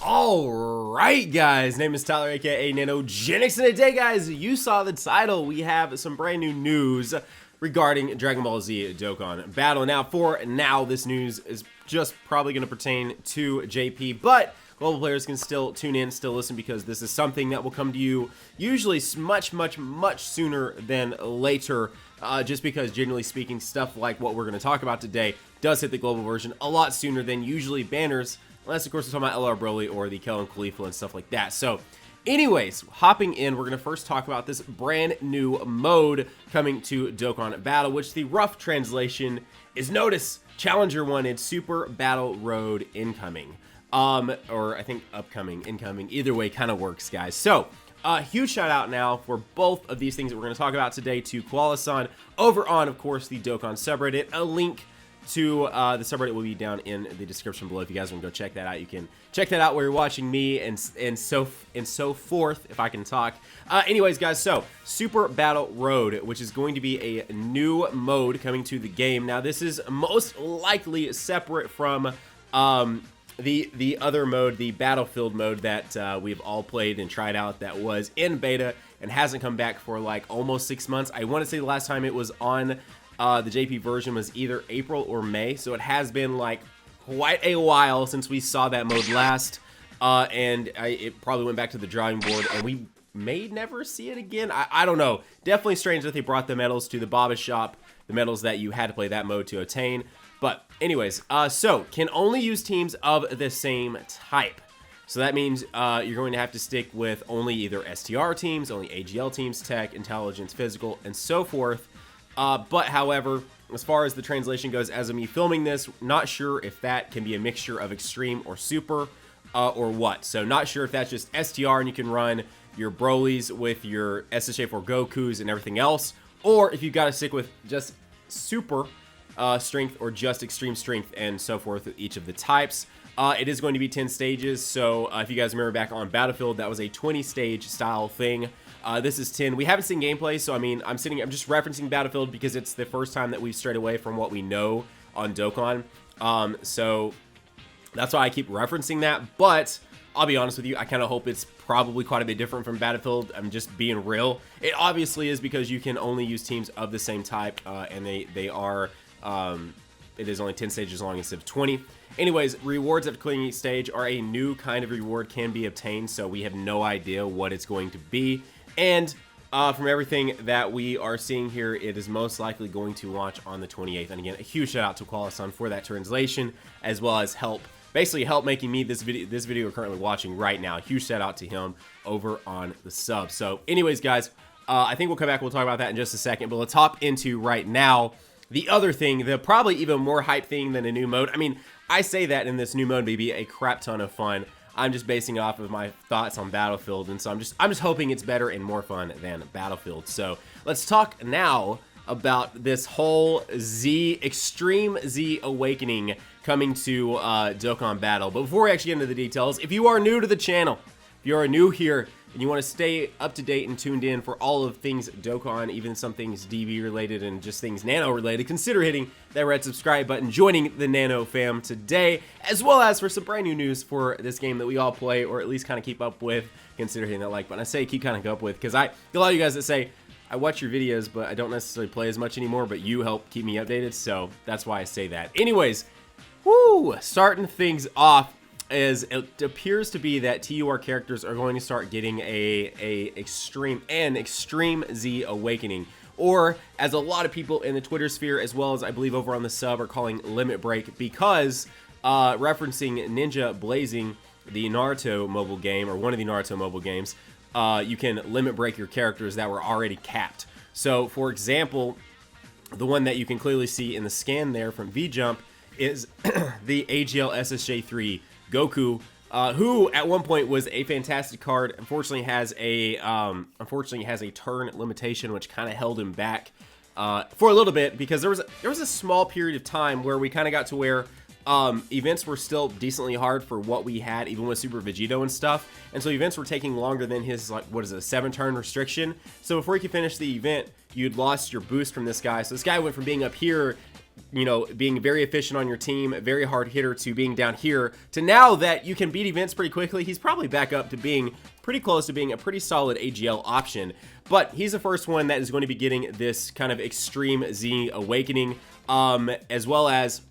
Alright guys, name is Tyler aka Nanogenix, and today guys, you saw the title, we have some brand new news regarding Dragon Ball Z Dokkan Battle. Now for now, this news is just probably going to pertain to JP, but global players can still tune in, still listen, because this is something that will come to you usually much sooner than later, just because generally speaking, stuff like what we're going to talk about today does hit the global version a lot sooner than usually banners. Unless, of course, we're talking about LR Broly or the Kellen Khalifa and stuff like that. So, anyways, hopping in, we're going to first talk about this brand new mode coming to Dokkan Battle, which the rough translation is Notice Challenger wanted Super Battle Road incoming. Or I think upcoming, incoming. Either way kind of works, guys. So, huge shout out now for both of these things that we're going to talk about today to Koala-san over on, of course, the Dokkan subreddit. A link to the subreddit will be down in the description below. If you guys want to go check that out, you can check that out where you're watching me and so forth, if I can talk. Anyways, guys, so Super Battle Road, which is going to be a new mode coming to the game. Now, this is most likely separate from the other mode, the Battlefield mode that we've all played and tried out, that was in beta and hasn't come back for like almost 6 months. I want to say the last time it was on the JP version was either April or May, so it has been like quite a while since we saw that mode last, and it probably went back to the drawing board, and we may never see it again. I don't know. Definitely strange that they brought the medals to the Baba shop, the medals that you had to play that mode to obtain. But anyways, so can only use teams of the same type. So that means you're going to have to stick with only either STR teams, only AGL teams, Tech, Intelligence, Physical, and so forth. But however, as far as the translation goes, as of me filming this, not sure if that can be a mixture of Extreme or Super or what. So not sure if that's just STR and you can run your Brolys with your Ssj3 Gokus and everything else, or if you've got to stick with just Super Strength or just Extreme Strength and so forth with each of the types. It is going to be 10 stages, so if you guys remember back on Battlefield, that was a 20-stage style thing. This is 10. We haven't seen gameplay, so I mean, I'm just referencing Battlefield because it's the first time that we've strayed away from what we know on Dokkan. So that's why I keep referencing that, but I'll be honest with you, I kind of hope it's probably quite a bit different from Battlefield. I'm just being real. It obviously is because you can only use teams of the same type, and they are, it is only 10 stages long instead of 20. Anyways, rewards after clearing each stage are a new kind of reward can be obtained, so we have no idea what it's going to be. And from everything that we are seeing here, it is most likely going to launch on the 28th. And again, a huge shout out to Koala-san for that translation, as well as basically help making me this video we're currently watching right now. Huge shout out to him over on the sub. So anyways, guys, I think we'll come back, we'll talk about that in just a second, but let's hop into right now the other thing, the probably even more hype thing than a new mode. I mean, I say that in this new mode may be a crap ton of fun. I'm just basing off of my thoughts on Battlefield, and so I'm just hoping it's better and more fun than Battlefield. So let's talk now about this whole Extreme Z-AWAKENing coming to Dokkan Battle. But before we actually get into the details, if you are new to the channel, if you are new here and you want to stay up to date and tuned in for all of things Dokkan, even some things DB related and just things Nano related, consider hitting that red subscribe button, joining the Nano fam today, as well as for some brand new news for this game that we all play, or at least kind of keep up with. Consider hitting that like button. I say keep kind of up with because I get a lot of you guys that say I watch your videos, but I don't necessarily play as much anymore, but you help keep me updated, so that's why I say that. Anyways, woo, starting things off, is it appears to be that TUR characters are going to start getting an Extreme Z-AWAKENing, or as a lot of people in the Twitter sphere, as well as I believe over on the sub, are calling Limit Break, because referencing Ninja Blazing, the Naruto mobile game, or one of the Naruto mobile games, you can limit break your characters that were already capped. So for example, the one that you can clearly see in the scan there from VJump is the AGL Ssj3 Goku, who at one point was a fantastic card. Unfortunately has a turn limitation, which kind of held him back for a little bit, because there was a small period of time where we kind of got to where events were still decently hard for what we had, even with Super Vegito and stuff, and so events were taking longer than his, like, what is it, a 7-turn restriction. So before you could finish the event, you'd lost your boost from this guy. So this guy went from being up here you know, being very efficient on your team, very hard hitter, to being down here, to now that you can beat events pretty quickly. He's probably back up to being pretty close to being a pretty solid AGL option. But he's the first one that is going to be getting this kind of extreme Z-AWAKENing, as well as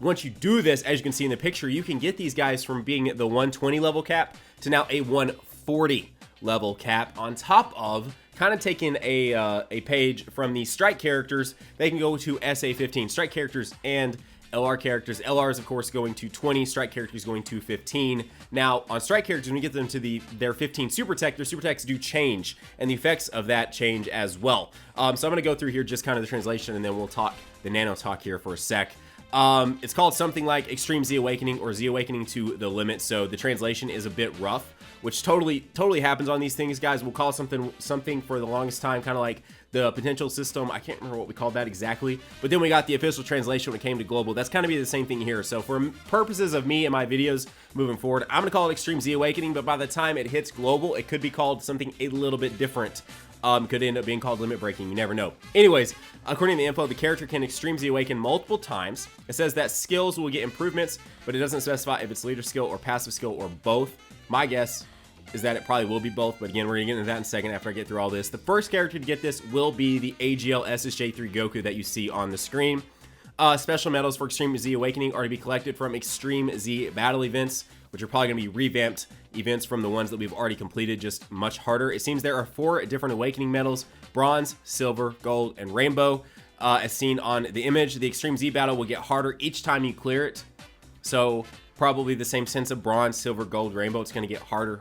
once you do this, as you can see in the picture, you can get these guys from being the 120 level cap to now a 140 level cap, on top of kind of taking a page from the strike characters. They can go to SA15 strike characters and LR characters. LR is of course going to 20, strike characters going to 15. Now on strike characters, when you get them to their 15 super tech, their super techs do change, and the effects of that change as well. So I'm going to go through here just kind of the translation, and then we'll talk the nano talk here for a sec. It's called something like Extreme Z-AWAKENing or Z-AWAKENing to the limit, so the translation is a bit rough, which totally happens on these things, guys. We'll call something for the longest time, kind of like the potential system. I can't remember what we called that exactly, but then we got the official translation when it came to global. That's kind of be the same thing here. So for purposes of me and my videos moving forward, I'm gonna call it Extreme Z-AWAKENing, but by the time it hits global, it could be called something a little bit different. Could end up being called limit breaking, you never know. Anyways, according to the info, the character can Extreme Z-AWAKEN multiple times. It says that skills will get improvements, but it doesn't specify if it's leader skill or passive skill or both. My guess is that it probably will be both, but again, we're gonna get into that in a second after I get through all this. The first character to get this will be the AGL Ssj3 Goku that you see on the screen. Special medals for Extreme Z-AWAKENing are to be collected from Extreme Z Battle events, which are probably going to be revamped events from the ones that we've already completed, just much harder. It seems there are 4 different awakening medals: bronze, silver, gold, and rainbow. As seen on the image, the Extreme Z battle will get harder each time you clear it. So probably the same sense of bronze, silver, gold, rainbow. It's going to get harder.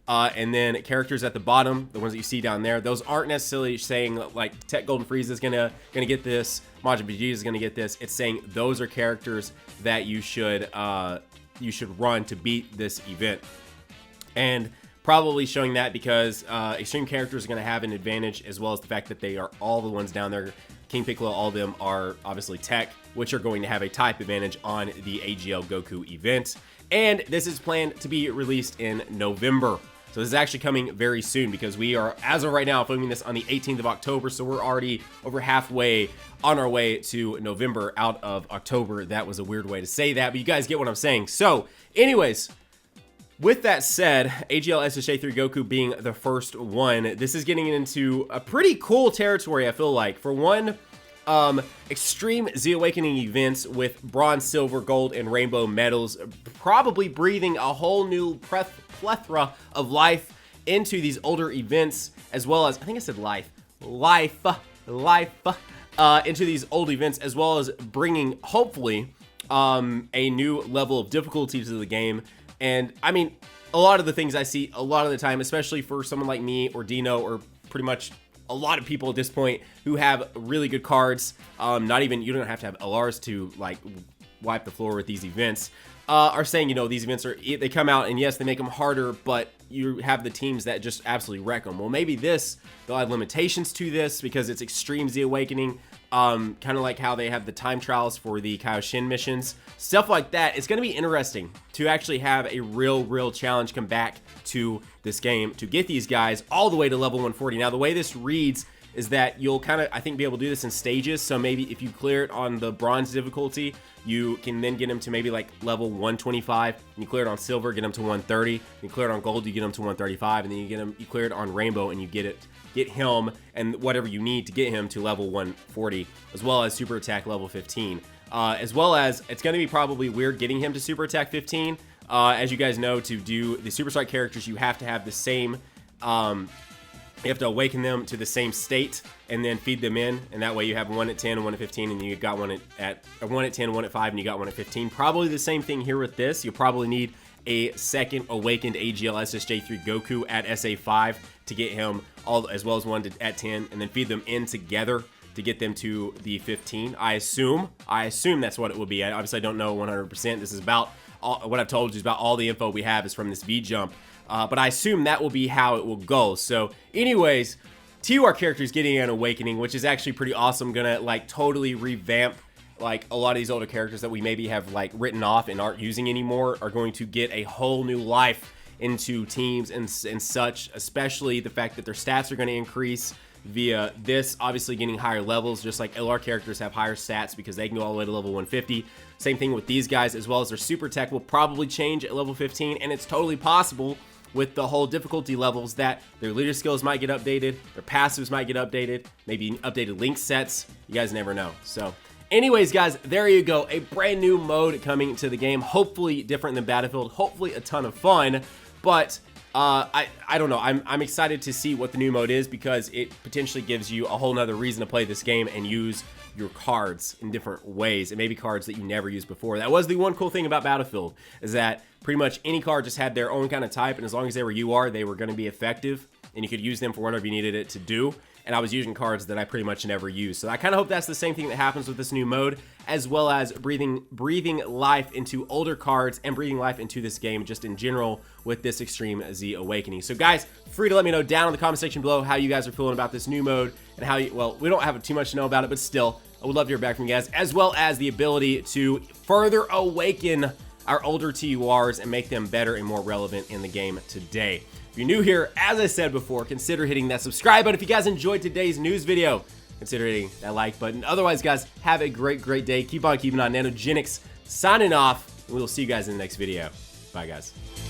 And then characters at the bottom, the ones that you see down there, those aren't necessarily saying like Tech Golden Frieza is gonna get this, Majin Vegeta is gonna get this. It's saying those are characters that you should run to beat this event, and probably showing that because extreme characters are going to have an advantage, as well as the fact that they are all the ones down there. King Piccolo, all of them are obviously tech, which are going to have a type advantage on the AGL Goku event. And this is planned to be released in November. So this is actually coming very soon, because we are, as of right now, filming this on the 18th of October. So we're already over halfway on our way to November out of October. That was a weird way to say that, but you guys get what I'm saying. So anyways, with that said, AGL Ssj3 Goku being the first one, this is getting into a pretty cool territory, I feel like. For one, Extreme Z-AWAKENing events with bronze, silver, gold, and rainbow medals, probably breathing a whole new plethora of life into these older events, as well as, I think I said life, into these old events, as well as bringing, hopefully, a new level of difficulty to the game. And I mean, a lot of the things I see a lot of the time, especially for someone like me or Dino, or pretty much a lot of people at this point who have really good cards, not even, you don't have to have LRs to like wipe the floor with these events, are saying, you know, these events are, they come out and yes, they make them harder, but you have the teams that just absolutely wreck them. Well, maybe they'll have limitations to this because it's Extreme Z-AWAKENing, kind of like how they have the time trials for the Kaioshin missions, stuff like that. It's going to be interesting to actually have a real challenge come back to this game to get these guys all the way to level 140. Now, the way this reads is that you'll kind of, I think, be able to do this in stages. So maybe if you clear it on the bronze difficulty, you can then get them to maybe like level 125. You clear it on silver, get them to 130. You clear it on gold, you get them to 135, and then you clear it on rainbow, and you get him and whatever you need to get him to level 140, as well as super attack level 15. As well as, it's going to be probably weird getting him to super attack 15. As you guys know, to do the super strike characters, you have to have the same, you have to awaken them to the same state and then feed them in, and that way you have one at 10 and one at 15, and you got one at 10, one at 5, and you got one at 15. Probably the same thing here with this. You'll probably need a second awakened AGL Ssj3 Goku at SA5 to get him all, as well as one at 10, and then feed them in together to get them to the 15. I assume that's what it will be. I obviously don't know 100%. This is about what I've told you is about all the info we have is from this V jump. But I assume that will be how it will go. So anyways, TUR characters getting an awakening, which is actually pretty awesome. Gonna like totally revamp like a lot of these older characters that we maybe have like written off and aren't using anymore, are going to get a whole new life into teams and such, especially the fact that their stats are going to increase. via this obviously getting higher levels, just like LR characters have higher stats because they can go all the way to level 150. Same thing with these guys, as well as their super tech will probably change at level 15, and it's totally possible with the whole difficulty levels that their leader skills might get updated, their passives might get updated, maybe updated link sets. You guys never know. So anyways, guys, there you go. A brand new mode coming to the game. Hopefully different than Battlefield. Hopefully a ton of fun. But I don't know. I'm excited to see what the new mode is because it potentially gives you a whole nother reason to play this game and use your cards in different ways, and maybe cards that you never used before. That was the one cool thing about Battlefield, is that pretty much any card just had their own kind of type, and as long as they were UR, they were going to be effective, and you could use them for whatever you needed it to do. And I was using cards that I pretty much never used. So I kind of hope that's the same thing that happens with this new mode, as well as breathing life into older cards and breathing life into this game just in general with this Extreme Z-AWAKENing. So guys, free to let me know down in the comment section below how you guys are feeling about this new mode and how you, well, we don't have too much to know about it, but still, I would love to hear back from you guys, as well as the ability to further awaken our older TURs and make them better and more relevant in the game today. If you're new here, as I said before, consider hitting that subscribe button. If you guys enjoyed today's news video, consider hitting that like button. Otherwise, guys, have a great day. Keep on keeping on. Nanogenix signing off, and we will see you guys in the next video. Bye, guys.